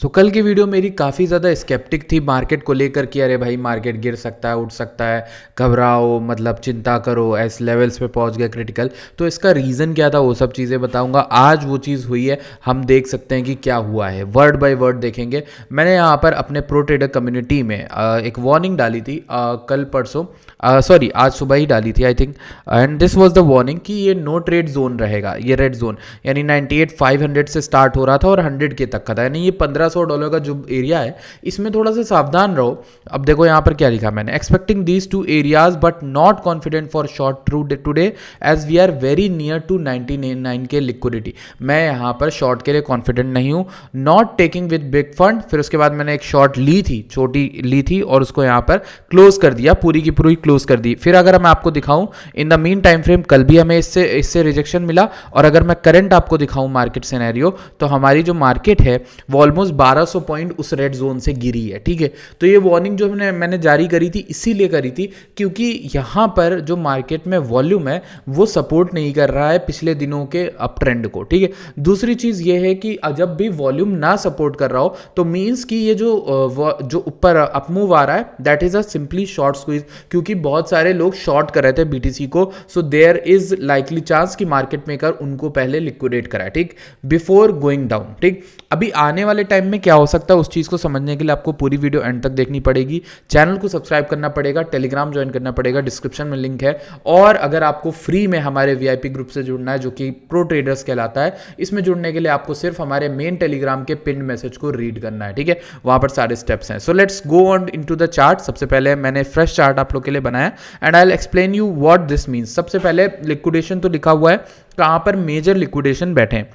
कल की वीडियो मेरी काफ़ी ज़्यादा स्केप्टिक थी मार्केट को लेकर कि अरे भाई मार्केट गिर सकता है, उठ सकता है, घबराओ, मतलब चिंता करो, ऐसे लेवल्स पे पहुंच गया क्रिटिकल। तो इसका रीज़न क्या था वो सब चीज़ें बताऊंगा। आज वो चीज़ हुई है, हम देख सकते हैं कि क्या हुआ है, वर्ड बाय वर्ड देखेंगे। मैंने यहाँ पर अपने प्रो ट्रेडर कम्युनिटी में एक वार्निंग डाली थी कल परसों, सॉरी आज सुबह ही डाली थी I think. And this was the warning कि ये नो ट्रेड जोन रहेगा, ये रेड जोन, यानी 98,500 से स्टार्ट हो रहा था और 100 के तक का था, यानी ये $1,500 का जो एरिया है इसमें थोड़ा सा सावधान रहो। अब देखो यहाँ पर क्या लिखा मैंने, expecting these two areas but not confident for short through today as we are very near to 99 के लिक्विडिटी। मैं यहाँ पर शॉर्ट के लिए कॉन्फिडेंट नहीं हूँ, not taking with big fund. फिर उसके बाद मैंने एक शॉर्ट ली थी, छोटी ली थी और उसको यहाँ पर क्लोज कर दिया, पूरी की पूरी क्लोज कर दी। फिर अगर मैं आपको दिखाऊं in the mean time frame, कल भी हमें इससे रिजेक्शन मिला, और अगर मैं करंट आपको दिखाऊं मार्केट सिनेरियो, तो हमारी जो मार्केट है वो ऑलमोस्ट 1200 पॉइंट उस रेड जोन से गिरी है। ठीक है, तो ये वार्निंग जो मैंने जारी करी थी इसीलिए करी थी क्योंकि यहाँ पर जो मार्केट में वॉल्यूम है वो सपोर्ट नहीं कर रहा है पिछले दिनों के अप ट्रेंड को। ठीक है, दूसरी चीज ये है कि जब भी वॉल्यूम ना सपोर्ट कर रहा हो तो मीन्स कि ये जो ऊपर अपमूव आ रहा है that is a simply short squeeze, क्योंकि बहुत सारे लोग शॉर्ट कर रहे थे बीटीसी को। So there is likely chance कि मार्केट मेकर उनको पहले लिक्विडेट कराए, ठीक, बिफोर गोइंग डाउन। ठीक, अभी आने वाले टाइम में क्या हो सकता है उस चीज को समझने के लिए आपको पूरी वीडियो एंड तक देखनी पड़ेगी, चैनल को सब्सक्राइब करना पड़ेगा, टेलीग्राम ज्वाइन करना पड़ेगा, डिस्क्रिप्शन में लिंक है। और अगर आपको फ्री में हमारे वीआईपी ग्रुप से जुड़ना है जो कि प्रो ट्रेडर्स कहलाता है, इसमें जुड़ने के लिए आपको सिर्फ हमारे मेन टेलीग्राम के पिन मैसेज को रीड करना है। ठीक है, वहां पर सारे स्टेप्स हैं। So let's go on into the chart. सबसे पहले मैंने फ्रेश चार्ट आप लोग के लिए बनाया and I will explain you what this means. सबसे पहले लिक्विडेशन तो लिखा हुआ है, कहां पर मेजर लिक्विडेशन बैठे हैं,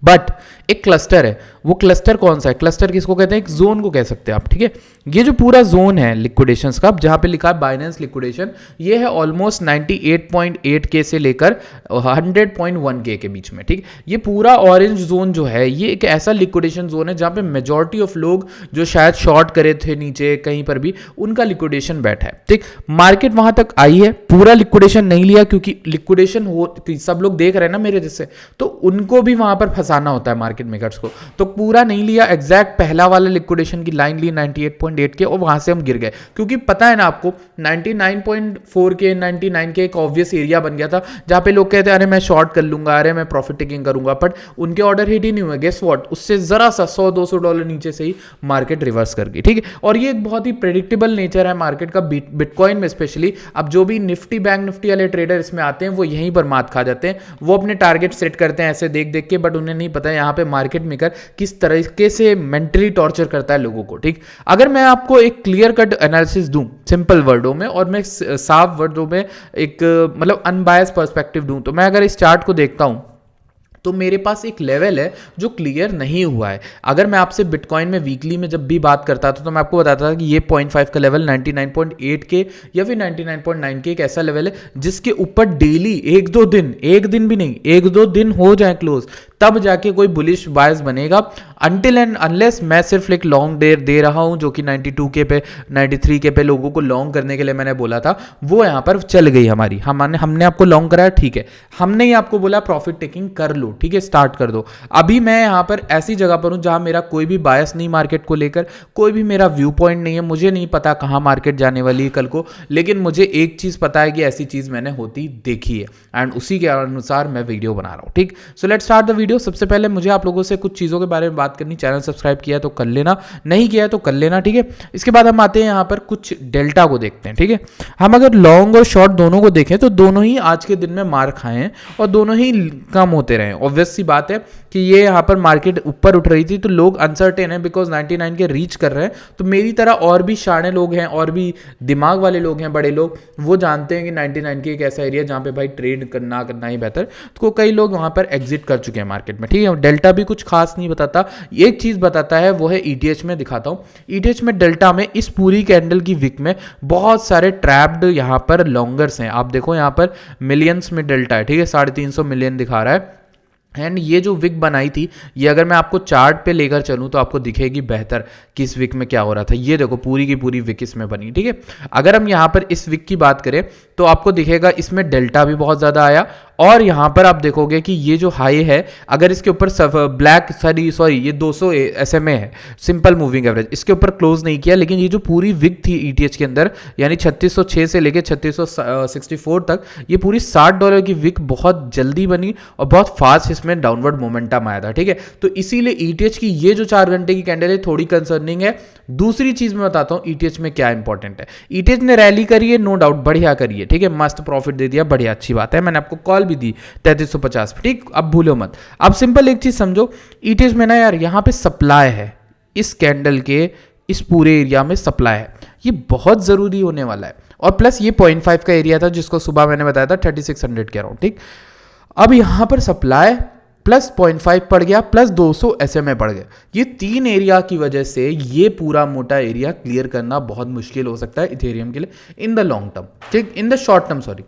बट एक क्लस्टर है। वो क्लस्टर कौन सा है, क्लस्टर किसको कहते हैं, एक जोन को कह सकते हैं आप। ठीक है, ये जो पूरा जोन है लिक्विडेशंस का, जहां पे लिखा है बाइनेंस लिक्विडेशन, ये है ऑलमोस्ट 98.8 के से लेकर 100.1 के बीच में। ठीक, ये पूरा ऑरेंज जोन जो है ये एक ऐसा लिक्विडेशन जोन है जहां पे मेजॉरिटी ऑफ लोग जो शायद शॉर्ट करे थे नीचे कहीं पर भी, उनका लिक्विडेशन बैठा है। ठीक, मार्केट वहां तक आई है, पूरा लिक्विडेशन नहीं लिया क्योंकि लिक्विडेशन हो सब लोग देख रहे हैं ना मेरे जैसे, तो उनको भी वहां पर फंसाना होता है मार्केट मेकर्स को, तो पूरा नहीं लिया, एग्जैक्ट पहला वाला लिक्विडेशन की लाइन ली 98.8 के, और वहां से हम गिर गए क्योंकि पता है ना आपको 99.4 के 99 के एक ऑब्वियस एरिया बन गया था जहां पे लोग कहते हैं अरे मैं शॉर्ट कर लूंगा, अरे मैं प्रॉफिट टेकिंग करूंगा, बट उनके ऑर्डर हिट ही नहीं हुए। गेस व्हाट, उससे जरा सा $100-200 नीचे से ही मार्केट रिवर्स कर गई। ठीक है, और ये एक बहुत ही प्रेडिक्टेबल नेचर है मार्केट का, बिटकॉइन में स्पेशली। अब जो भी निफ्टी बैंक निफ्टी वाले ट्रेडर इसमें आते हैं वो यहीं पर मात खा जाते हैं, वो अपने टारगेट सेट करते हैं ऐसे देख देख के, बट उन्हें नहीं पता है यहाँ पे मार्केट मेकर किस तरीके से मेंटली टॉर्चर करता है लोगों को। ठीक, अगर मैं आपको एक क्लियर कट एनालिसिस दूं सिंपल वर्डों में, और मैं साफ वर्डों में एक मतलब अनबायस पर्सपेक्टिव दूं, तो मैं अगर इस चार्ट को देखता हूं तो मेरे पास एक लेवल है जो क्लियर नहीं हुआ है। अगर मैं आपसे बिटकॉइन में वीकली में जब भी बात करता था तो मैं आपको बताता था कि ये 0.5 का लेवल 99.8 के या फिर 99.9 के एक ऐसा लेवल है जिसके ऊपर डेली एक दो दिन भी नहीं, एक दो दिन हो जाए क्लोज, तब जाके कोई बुलिश बायस बनेगा। अनटिल एंड अनलेस मैं सिर्फ एक लॉन्ग दे रहा हूं जो कि 92 के पे 93 के पे लोगों को लॉन्ग करने के लिए मैंने बोला था, वो यहां पर चल गई हमारी। हमने आपको लॉन्ग कराया, ठीक है, हमने ही आपको बोला प्रॉफिट टेकिंग कर लो, ठीक है, स्टार्ट कर दो। अभी मैं यहां पर ऐसी जगह पर हूं जहां मेरा कोई भी बायस नहीं मार्केट को लेकर, कोई भी मेरा व्यू पॉइंट नहीं है, मुझे नहीं पता कहां मार्केट जाने वाली है कल को, लेकिन मुझे एक चीज पता है कि ऐसी चीज मैंने होती देखी है एंड उसी के अनुसार मैं वीडियो बना रहा हूं। ठीक, so let's start the video. सबसे पहले मुझे आप लोगों से कुछ चीजों के बारे में बात करनी, चैनल सब्सक्राइब किया है तो कर लेना, नहीं किया है तो कर लेना। ठीक है, इसके बाद हम आते हैं यहां पर कुछ डेल्टा को देखते हैं। ठीक है, हम अगर लॉन्ग और शॉर्ट दोनों को देखें तो दोनों ही आज के दिन में मार खाए हैं और दोनों ही कम होते रहे। ऑब्वियस सी बात है कि ये यहां पर मार्केट ऊपर उठ रही थी तो लोग अनसर्टेन है बिकॉज 99 के रीच कर रहे हैं, तो मेरी तरह और भी शाणे लोग हैं और भी दिमाग वाले लोग हैं, बड़े लोग, वो जानते हैं कि 99 की एक ऐसा एरिया जहां पे भाई ट्रेड करना ही बेहतर, तो कई लोग वहां पर एग्जिट कर चुके हैं मार्केट में। ठीक है, डेल्टा भी कुछ खास नहीं बताता, एक चीज बताता है वो है ईटीएच में। दिखाता हूं ईटीएच में डेल्टा में इस पूरी कैंडल की विक में बहुत सारे ट्रैप्ड यहां पर लॉन्गर्स हैं। आप देखो यहां पर मिलियंस में डेल्टा है। ठीक है, 350 मिलियन दिखा रहा है एंड ये जो विक बनाई थी ये अगर मैं आपको चार्ट पे लेकर चलूं तो आपको दिखेगी बेहतर कि इस विक में क्या हो रहा था। ये देखो पूरी की पूरी विक इसमें बनी। ठीक है, अगर हम यहां पर इस विक की बात करें तो आपको दिखेगा इसमें डेल्टा भी बहुत ज़्यादा आया और यहाँ पर आप देखोगे कि ये जो हाई है, अगर इसके ऊपर ब्लैक सॉरी ये 200 SMA है, सिंपल मूविंग एवरेज, इसके ऊपर क्लोज नहीं किया, लेकिन ये जो पूरी विक थी ETH के अंदर, यानी 3606 से लेके 3664 तक, ये पूरी $60 की विक बहुत जल्दी बनी और बहुत फास्ट इसमें डाउनवर्ड मोमेंटम आया था, ठीक है। तो इसीलिए ETH की ये जो 4 घंटे की कैंडल है थोड़ी कंसर्निंग है। दूसरी चीज मैं बताता हूँ ETH में क्या इंपॉर्टेंट है। ETH ने रैली करी है, नो डाउट, बढ़िया करी है, ठीक है, मस्त प्रॉफिट दे दिया, बढ़िया, अच्छी बात है, मैंने आपको कॉल भी दी 3350 पे, ठीक। अब भूलो मत। अब सिंपल एक चीज समझो, ETH में ना यार यहाँ पे सप्लाई है, इस कैंडल के इस पूरे एरिया में सप्लाई है, ये बहुत जरूरी होने वाला है। और प्लस ये 0.5 का एरिया था जिसको सुबह मैंने बताया था 3600 के अराउंड, ठीक। अब यहां पर सप्लाई प्लस 0.5 पड़ गया, प्लस 200 SMA पड़ गया, ये 3 एरिया की वजह से ये पूरा मोटा एरिया क्लियर करना बहुत मुश्किल हो सकता है इथेरियम के लिए इन द लॉन्ग टर्म, ठीक, in the short term, sorry,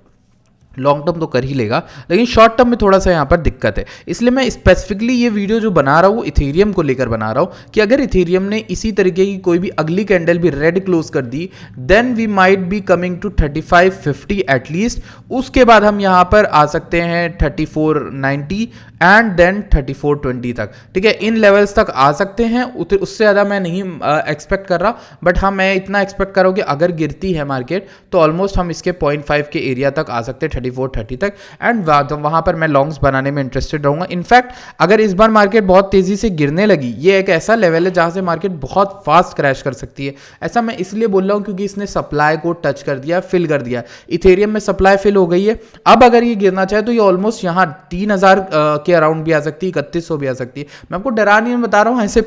long term तो कर ही लेगा, लेकिन शॉर्ट टर्म में थोड़ा सा यहाँ पर दिक्कत है। इसलिए मैं स्पेसिफिकली ये वीडियो जो बना रहा हूँ वो इथेरियम को लेकर बना रहा हूँ कि अगर इथेरियम ने इसी तरीके की कोई भी अगली कैंडल भी रेड क्लोज कर दी, then we might be coming to 3550 at least. उसके बाद हम यहाँ पर आ सकते हैं 3490 एंड देन 3420 तक, ठीक है, इन लेवल्स तक आ सकते हैं। उससे ज़्यादा मैं नहीं एक्सपेक्ट कर रहा, बट हाँ मैं इतना एक्सपेक्ट कर रहा हूँ कि अगर गिरती है मार्केट तो ऑलमोस्ट हम इसके 0.5 के एरिया तक आ सकते हैं, 3430 तक, एंड वहाँ पर मैं लॉन्ग्स बनाने में इंटरेस्टेड रहूँगा। इनफैक्ट अगर इस बार मार्केट बहुत तेज़ी से गिरने लगी, ये एक ऐसा लेवल है जहाँ से मार्केट बहुत फास्ट क्रैश कर सकती है। ऐसा मैं इसलिए बोल रहा हूँ क्योंकि इसने सप्लाई को टच कर दिया, फिल कर दिया, इथेरियम में सप्लाई फिल हो गई है। अब अगर ये गिरना चाहे तो ये ऑलमोस्ट यहाँ 3000 के अराउंड भी आ सकती है, 3100 भी आ सकती है। मैं आपको डरा नहीं बता रहा हूँ, ऐसे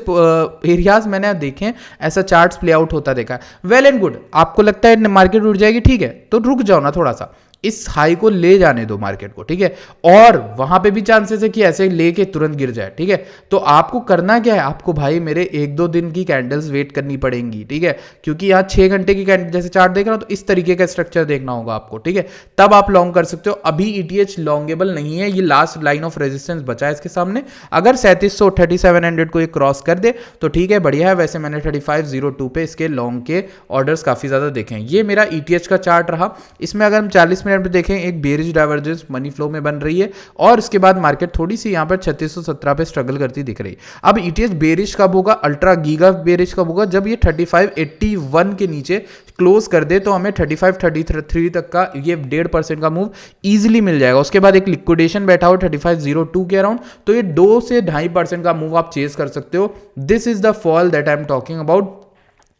एरियाज मैंने देखे, ऐसा चार्ट्स प्ले आउट होता देखा है। वेल एंड गुड, आपको लगता है मार्केट उठ जाएगी, ठीक है, तो रुक जाओ ना थोड़ा सा, इस हाई को ले जाने दो मार्केट को, ठीक है। और वहां पे भी चांसेस है कि ऐसे लेके तुरंत गिर जाए, ठीक है। तो आपको करना क्या है, आपको भाई मेरे 1-2 दिन की कैंडल्स वेट करनी पड़ेंगी, ठीक है, क्योंकि यहाँ 6 घंटे की कैंडल जैसे चार्ट देख रहा हूं तो इस तरीके का स्ट्रक्चर देखना होगा आपको, ठीक है, तब आप लॉन्ग कर सकते हो। अभी ETH लॉन्गेबल नहीं है, ये लास्ट लाइन ऑफ रेजिस्टेंस बचा है इसके सामने। अगर 3700 को ये क्रॉस कर दे तो ठीक है, बढ़िया है। वैसे मैंने 3502 पे इसके लॉन्ग के ऑर्डर्स काफी ज्यादा देखे हैं। ये मेरा ETH का चार्ट रहा। इसमें अगर हम 40 मिनट पे देखें, एक बेरिश डाइवर्जेंस मनी फ्लो में बन रही है और इसके बाद मार्केट थोड़ी सी यहाँ पर 3617 पे स्ट्रगल करती दिख रही है। अब ETH बेरिश कब होगा, अल्ट्रा गीगा बेरिश कब होगा, जब ये 3581 के नीचे क्लोज कर दे तो हमें 3533 तक का ये 1.5% का मूव इजीली मिल जाएगा। उसके बाद एक लिक्विडेशन बैठा हो 3502 के अराउंड, तो ये 2 से 2.5% का मूव आप चेस कर सकते हो। This is the fall that I am talking about,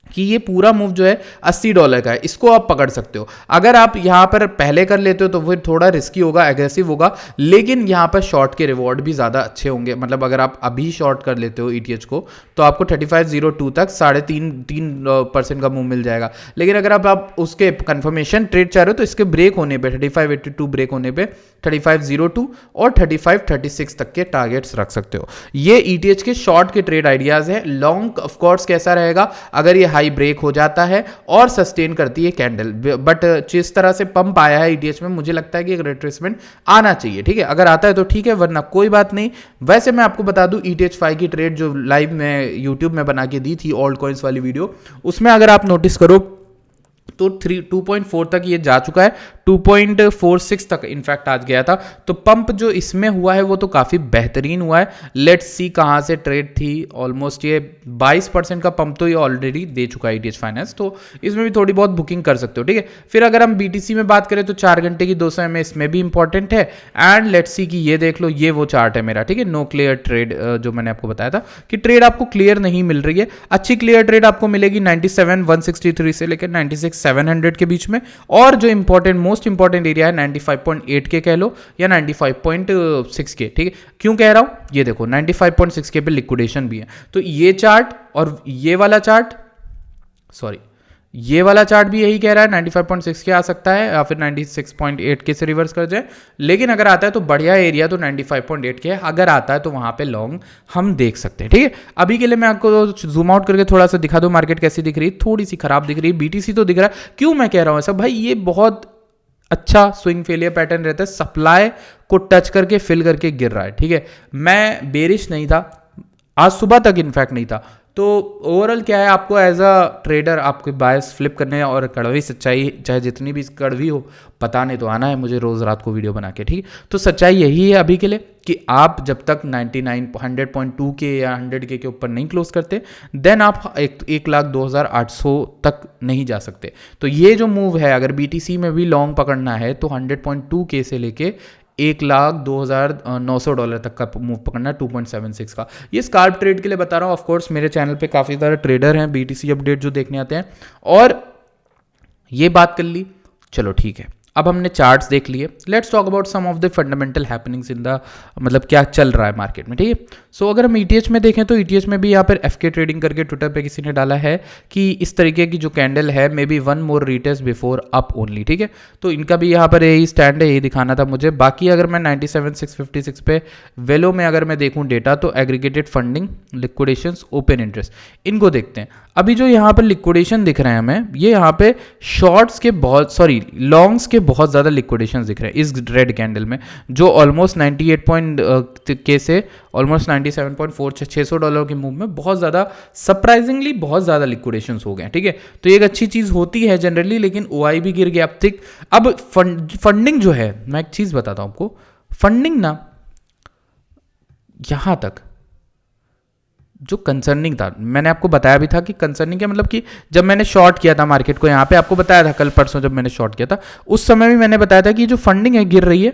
कि ये पूरा मूव जो है $80 का है, इसको आप पकड़ सकते हो। अगर आप यहाँ पर पहले कर लेते हो तो फिर थोड़ा रिस्की होगा, एग्रेसिव होगा, लेकिन यहाँ पर शॉर्ट के रिवॉर्ड भी ज़्यादा अच्छे होंगे। मतलब अगर आप अभी शॉर्ट कर लेते हो ETH को तो आपको 3502 तक 3.5% का मूव मिल जाएगा। लेकिन अगर आप उसके कंफर्मेशन ट्रेड चाह रहे हो तो इसके ब्रेक होने पर 3582 ब्रेक होने पर 3502 और 3536 तक के टारगेट्स रख सकते हो। ये ETH के शॉर्ट के ट्रेड आइडियाज़ है। लॉन्ग ऑफकोर्स कैसा रहेगा, अगर ये हाई ब्रेक हो जाता है और सस्टेन करती है कैंडल, बट जिस तरह से पंप आया है ETH में, मुझे लगता है कि एक रिट्रेसमेंट आना चाहिए, ठीक है। अगर आता है तो ठीक है, वरना कोई बात नहीं। वैसे मैं आपको बता दूं ETH5 की ट्रेड जो लाइव में यूट्यूब में बना के दी थी, ऑल्ट कॉइन्स वाली वीडियो, उसमें अगर आप नोटिस करो तो 2.4 तक ये जा चुका है, 2.46 तक इनफैक्ट आज गया था। तो पंप जो इसमें हुआ है वो तो काफ़ी बेहतरीन हुआ है। लेट्स सी कहाँ से ट्रेड थी, ऑलमोस्ट ये 22% का पंप तो ये ऑलरेडी दे चुका है ETH फाइनेंस, तो इसमें भी थोड़ी बहुत बुकिंग कर सकते हो, ठीक है। फिर अगर हम BTC में बात करें तो 4 घंटे की 200 MA इसमें भी इंपॉर्टेंट है। एंड लेट्स सी कि ये देख लो, ये वो चार्ट है मेरा, ठीक है, नो क्लियर ट्रेड, जो मैंने आपको बताया था कि ट्रेड आपको क्लियर नहीं मिल रही है। अच्छी क्लियर ट्रेड आपको मिलेगी 97,163 से लेकर 96,700 के बीच में, और जो इंपॉर्टेंट मोस्ट इंपॉर्टेंट एरिया है 95.8 के कह लो या 95.6 के, ठीक है। क्यों कह रहा हूं, ये देखो 95.6 के पे लिक्विडेशन भी है। तो ये चार्ट और ये वाला चार्ट, सॉरी ये वाला चार्ट भी यही कह रहा है 95.6 के आ सकता है या फिर 96.8 के से रिवर्स कर जाए। लेकिन अगर आता है तो बढ़िया एरिया तो 95.8 के है, अगर आता है तो वहां पे लॉन्ग हम देख सकते हैं, ठीक है। अभी के लिए मैं आपको जूम आउट करके थोड़ा सा दिखा दूं मार्केट कैसी दिख रही है, थोड़ी सी खराब दिख रही है। BTC तो दिख रहा है। क्यों मैं कह रहा हूं ऐसा भाई, ये बहुत अच्छा स्विंग फेलियर पैटर्न रहता है, सप्लाई को टच करके फिल करके गिर रहा है, ठीक है। मैं बेरिश नहीं था, आज सुबह तक इनफैक्ट नहीं था, तो ओवरऑल क्या है, आपको एज अ ट्रेडर आपके बायस फ्लिप करने और कड़वी सच्चाई चाहे जितनी भी कड़वी हो बताने तो आना है मुझे रोज़ रात को वीडियो बना के, ठीक है। तो सच्चाई यही है अभी के लिए कि आप जब तक 99 100.2 के या 100 के ऊपर नहीं क्लोज करते देन आप 1,02,800 तक नहीं जा सकते। तो ये जो मूव है, अगर BTC में भी लॉन्ग पकड़ना है तो 100.2 के से लेके $1,02,900 तक का मूव पकड़ना है 2.76 का। ये स्काल्प ट्रेड के लिए बता रहा हूँ। ऑफकोर्स मेरे चैनल पे काफ़ी सारे ट्रेडर हैं BTC अपडेट जो देखने आते हैं, और ये बात कर ली, चलो ठीक है। अब हमने चार्ट्स देख लिए, let's talk about some of the fundamental happenings in the, मतलब क्या चल रहा है मार्केट में, ठीक है। सो अगर हम ETH में देखें तो ETH में भी यहाँ पर FK ट्रेडिंग करके ट्विटर पे किसी ने डाला है कि इस तरीके की जो कैंडल है may be one more retest before up only, ठीक है। तो इनका भी यहाँ पर यही स्टैंड है, यही दिखाना था मुझे। बाकी अगर मैं 97,656 पे वेलो में अगर मैं देखूँ डेटा, तो एग्रीगेटेड फंडिंग, लिक्विडेशंस, ओपन इंटरेस्ट, इनको देखते हैं। अभी जो यहाँ पर लिक्विडेशन दिख रहे हैं हमें, ये यहाँ पे शॉर्ट्स के बहुत, सॉरी लॉन्ग्स के बहुत ज़्यादा लिक्विडेशन दिख रहे हैं इस रेड कैंडल में, जो ऑलमोस्ट 98 के से ऑलमोस्ट 97.4 $600 के मूव में बहुत ज़्यादा, सरप्राइजिंगली बहुत ज़्यादा लिक्विडेशन हो गए, ठीक है। तो ये एक अच्छी चीज़ होती है जनरली, लेकिन OI भी गिर गया अब तक। अब फंडिंग जो है, मैं एक चीज़ बताता हूँ आपको, फंडिंग ना यहाँ तक जो कंसर्निंग था, मैंने आपको बताया भी था कि कंसर्निंग क्या मतलब, कि जब मैंने शॉर्ट किया था मार्केट को, यहाँ पे आपको बताया था कल परसों जब मैंने शॉर्ट किया था, उस समय भी मैंने बताया था कि जो फंडिंग है गिर रही है,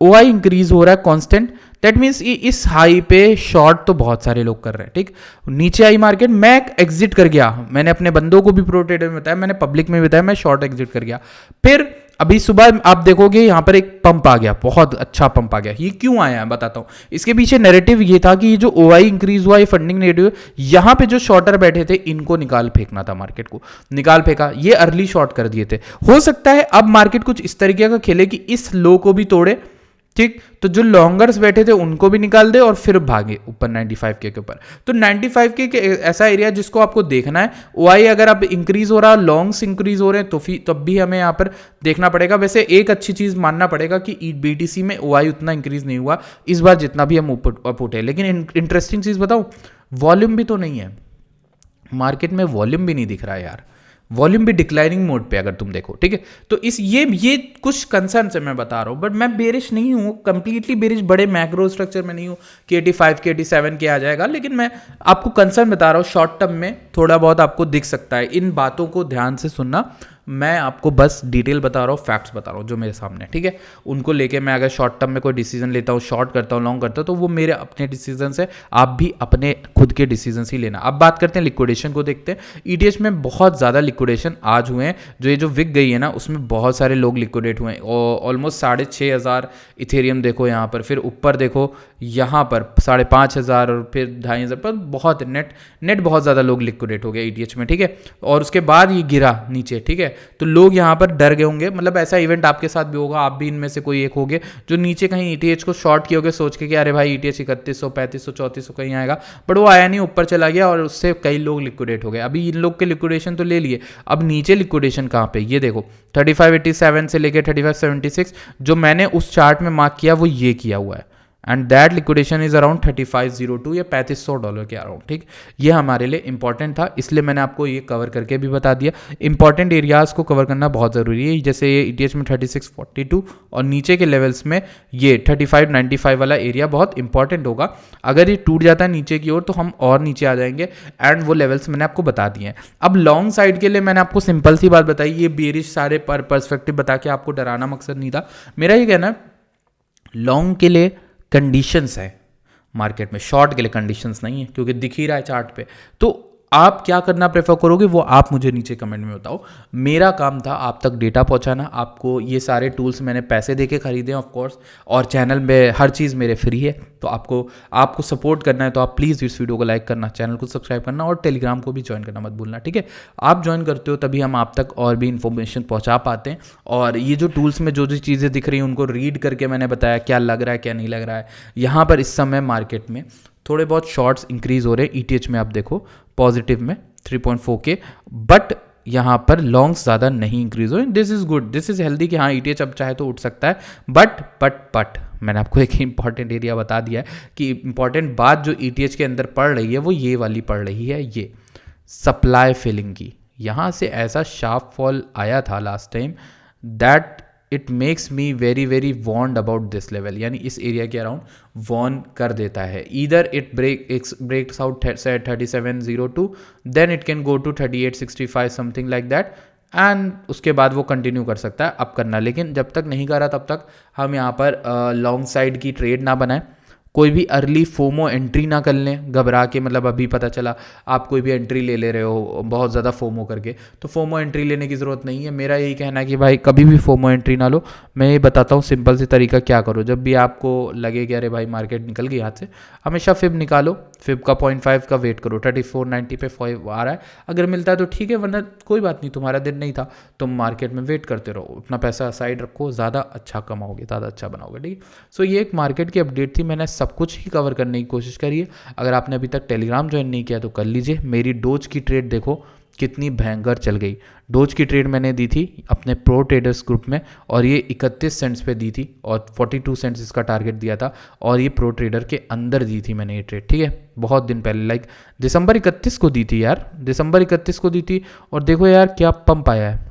OI इंक्रीज हो रहा है कांस्टेंट, दैट मीन्स इस हाई पे शॉर्ट तो बहुत सारे लोग कर रहे हैं, ठीक। नीचे आई मार्केट, मैं एग्जिट कर गया, मैंने अपने बंदों को भी प्रो ट्रेडर में बताया, मैंने पब्लिक में बताया, मैं शॉर्ट एग्जिट कर गया। फिर अभी सुबह आप देखोगे यहाँ पर एक पंप आ गया, बहुत अच्छा पंप आ गया। ये क्यों आया है बताता हूँ। इसके पीछे नैरेटिव ये था कि ये जो OI इंक्रीज हुआ, ये फंडिंग नेगेटिव, यहाँ पे जो शॉर्टर बैठे थे इनको निकाल फेंकना था, मार्केट को निकाल फेंका, ये अर्ली शॉर्ट कर दिए थे। हो सकता है अब मार्केट कुछ इस तरीके का खेले कि इस लो को भी तोड़े, ठीक। तो जो लॉन्गर्स बैठे थे उनको भी निकाल दे और फिर भागे ऊपर 95K के ऊपर। तो 95K के ऐसा एरिया जिसको आपको देखना है। OI अगर अब इंक्रीज हो रहा है, लॉन्ग्स इंक्रीज हो रहे हैं, तो फिर तब भी हमें यहाँ पर देखना पड़ेगा। वैसे एक अच्छी चीज मानना पड़ेगा कि BTC में OI उतना इंक्रीज नहीं हुआ इस बार जितना भी हम अप उठे। लेकिन इंटरेस्टिंग चीज बताऊं, वॉल्यूम भी तो नहीं है मार्केट में, वॉल्यूम भी नहीं दिख रहा है यार, वॉल्यूम भी डिक्लाइनिंग मोड पे अगर तुम देखो, ठीक है। तो इस ये कुछ कंसर्न से मैं बता रहा हूँ, बट मैं बेरिश नहीं हूँ, कंप्लीटली बेरिश बड़े मैक्रो स्ट्रक्चर में नहीं हूँ कि 85 के 87 के आ जाएगा। लेकिन मैं आपको कंसर्न बता रहा हूँ, शॉर्ट टर्म में थोड़ा बहुत आपको दिख सकता है। इन बातों को ध्यान से सुनना, मैं आपको बस डिटेल बता रहा हूँ, फैक्ट्स बता रहा हूँ जो मेरे सामने, ठीक है। उनको लेके मैं अगर शॉर्ट टर्म में कोई डिसीजन लेता हूँ, शॉर्ट करता हूँ, लॉन्ग करता हूँ, तो वो मेरे अपने डिसीजन है, आप भी अपने खुद के डिसीजन ही लेना। अब बात करते हैं लिक्विडेशन को, देखते हैं। ETH में बहुत ज़्यादा लिक्विडेशन आज हुए हैं। जो ये जो विक गई है ना, उसमें बहुत सारे लोग लिक्विडेट हुए हैं, ऑलमोस्ट 6,500 इथेरियम देखो यहाँ पर, फिर ऊपर देखो यहाँ पर 5,500 और फिर 2,500 पर, बहुत नेट बहुत ज़्यादा लोग लिक्विडेट हो गए ETH में, ठीक है। और उसके बाद ये गिरा नीचे, ठीक है। तो लोग यहाँ पर डर गए होंगे, मतलब ऐसा इवेंट आपके साथ भी होगा, आप भी इनमें से कोई एक होगे जो नीचे कहीं ETH को शॉर्ट किए होगे सोच के कि अरे भाई ETH 3,100 3,500 3,400 कहीं आएगा, बट वो आया नहीं, ऊपर चला गया और उससे कई लोग लिक्विडेट हो गए। अभी इन लोग के लिक्विडेशन तो ले लिए, अब नीचे लिक्विडेशन कहाँ पे, ये देखो 3587 से लेकर 3576 जो मैंने उस चार्ट में मार्क किया वो ये किया हुआ है, and that liquidation is around 3502 या $3,500 के अराउंड, ठीक। ये हमारे लिए इंपॉर्टेंट था, इसलिए मैंने आपको ये कवर करके भी बता दिया। इंपॉर्टेंट एरियाज को कवर करना बहुत ज़रूरी है, जैसे ये ETH में 3642 और नीचे के लेवल्स में ये 3595 वाला एरिया बहुत इंपॉर्टेंट होगा। अगर ये टूट जाता है नीचे की ओर तो हम और नीचे आ जाएंगे, एंड वो लेवल्स मैंने आपको बता दिए हैं। अब लॉन्ग साइड के लिए मैंने आपको सिंपल सी बात बताई, ये बेरिश सारे पर्सपेक्टिव बता के आपको डराना मकसद नहीं था मेरा। ये कहना लॉन्ग के लिए कंडीशंस है मार्केट में, शॉर्ट के लिए कंडीशंस नहीं है, क्योंकि दिख ही रहा है चार्ट पे। तो आप क्या करना प्रेफर करोगे वो आप मुझे नीचे कमेंट में बताओ। मेरा काम था आप तक डेटा पहुंचाना। आपको ये सारे टूल्स मैंने पैसे देके खरीदे हैं ऑफ कोर्स, और चैनल में हर चीज़ मेरे फ्री है। तो आपको सपोर्ट करना है तो आप प्लीज़ इस वीडियो को लाइक करना, चैनल को सब्सक्राइब करना और टेलीग्राम को भी ज्वाइन करना मत भूलना, ठीक है। आप ज्वाइन करते हो तभी हम आप तक और भी इन्फॉर्मेशन पहुँचा पाते हैं। और ये जो टूल्स में जो जो चीज़ें दिख रही हैं उनको रीड करके मैंने बताया क्या लग रहा है क्या नहीं लग रहा है। यहाँ पर इस समय मार्केट में थोड़े बहुत शॉर्ट्स इंक्रीज हो रहे हैं। ETH में आप देखो पॉजिटिव में 3.4K, बट यहाँ पर लॉन्ग्स ज़्यादा नहीं इंक्रीज हो। This is good, this is healthy कि हाँ ETH अब चाहे तो उठ सकता है। बट मैंने आपको एक इंपॉर्टेंट एरिया बता दिया है कि इंपॉर्टेंट बात जो ETH के अंदर पड़ रही है वो ये वाली पड़ रही है, ये सप्लाई फिलिंग की। यहाँ से ऐसा शार्प फॉल आया था last time that it makes me very very want about this level, यानी इस एरिया के अराउंड वॉर्न कर देता है। Either it breaks out 3702, then it can go to 3865 something like that, and उसके बाद वो कंटिन्यू कर सकता है अप करना। लेकिन जब तक नहीं कर रहा तब तक हम यहाँ पर लॉन्ग साइड की ट्रेड ना बनाएं, कोई भी अर्ली फोमो एंट्री ना कर लें घबरा के। मतलब अभी पता चला आप कोई भी एंट्री ले रहे हो बहुत ज़्यादा फोमो करके, तो फोमो एंट्री लेने की ज़रूरत नहीं है। मेरा यही कहना है कि भाई कभी भी फोमो एंट्री ना लो। मैं ये बताता हूँ सिंपल सी तरीका क्या करो। जब भी आपको लगे कि अरे भाई मार्केट निकल गई हाथ से, हमेशा फिब निकालो, फिब का 0.5 का वेट करो, 3490 पे 5 आ रहा है, अगर मिलता है तो ठीक है, वरना कोई बात नहीं, तुम्हारा दिन नहीं था, तुम मार्केट में वेट करते रहो, अपना पैसा साइड रखो, ज़्यादा अच्छा कमाओगे, ज़्यादा अच्छा बनाओगे, ठीक है। सो ये एक मार्केट की अपडेट थी, मैंने सब कुछ ही कवर करने की कोशिश करी है। अगर आपने अभी तक टेलीग्राम ज्वाइन नहीं किया तो कर लीजिए। मेरी डोज की ट्रेड देखो कितनी भयंकर चल गई। डोज की ट्रेड मैंने दी थी अपने प्रो ट्रेडर्स ग्रुप में, और ये 31 सेंट्स पे दी थी, और 42 सेंट्स इसका टारगेट दिया था, और ये प्रो ट्रेडर के अंदर दी थी मैंने ये ट्रेड, ठीक है, बहुत दिन पहले, लाइक दिसंबर 31 को दी थी यार, दिसंबर 31 को दी थी। और देखो यार क्या पंप आया है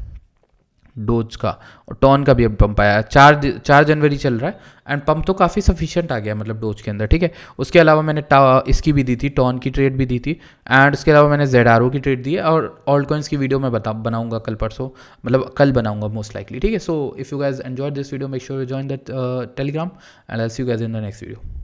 डोज का, और टॉन का भी अब पंप आया है। 4 जनवरी चल रहा है, एंड पंप तो काफ़ी सफिशिएंट आ गया मतलब डोज के अंदर, ठीक है। उसके अलावा मैंने इसकी भी दी थी, टॉन की ट्रेड भी दी थी, एंड उसके अलावा मैंने ZRO की ट्रेड दी है। और ऑल्ट कॉइन्स की वीडियो मैं बनाऊंगा कल परसों, मतलब कल बनाऊंगा मोस्ट लाइकली, ठीक है। So if you guys enjoyed this video, make sure you join that Telegram, and I will see you guys in the next video.